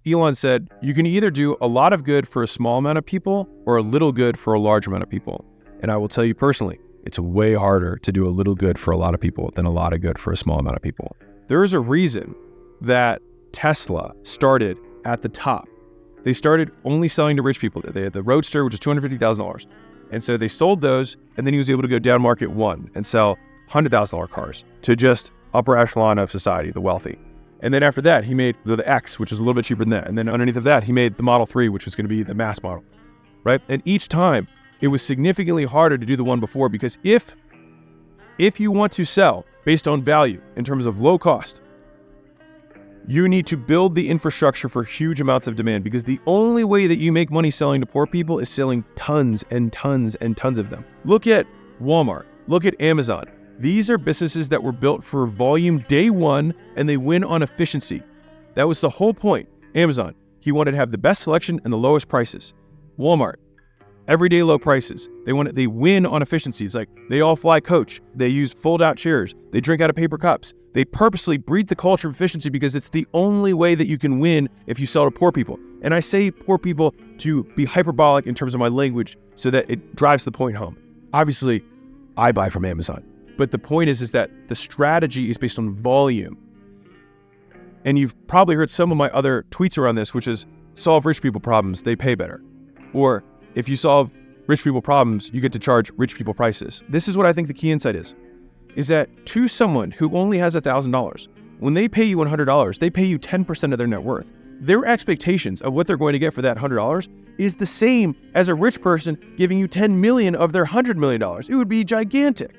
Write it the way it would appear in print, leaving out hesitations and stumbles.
Elon said, you can either do a lot of good for a small amount of people or a little good for a large amount of people. And I will tell you personally, it's way harder to do a little good for a lot of people than a lot of good for a small amount of people. There is a reason that Tesla started at the top. They started only selling to rich people. They had the Roadster, which is $250,000. And so they sold those, and then he was able to go down market one and sell $100,000 cars to just upper echelon of society, the wealthy. And then after that, he made the X, which is a little bit cheaper than that. And then underneath of that, he made the Model 3, which was going to be the mass model, right? And each time, it was significantly harder to do the one before, because if you want to sell based on value in terms of low cost, you need to build the infrastructure for huge amounts of demand, because the only way that you make money selling to poor people is selling tons and tons and tons of them. Look at Walmart, look at Amazon. These are businesses that were built for volume day one, and they win on efficiency. That was the whole point. Amazon, he wanted to have the best selection and the lowest prices. Walmart, everyday low prices. They win on efficiencies. Like, they all fly coach. They use fold-out chairs. They drink out of paper cups. They purposely breed the culture of efficiency because it's the only way that you can win if you sell to poor people. And I say poor people to be hyperbolic in terms of my language so that it drives the point home. Obviously, I buy from Amazon. But the point is that the strategy is based on volume. And you've probably heard some of my other tweets around this, which is solve rich people problems, they pay better. Or if you solve rich people problems, you get to charge rich people prices. This is what I think the key insight is that to someone who only has $1,000, when they pay you $100, they pay you 10% of their net worth. Their expectations of what they're going to get for that $100 is the same as a rich person giving you $10 million of their $100 million. It would be gigantic.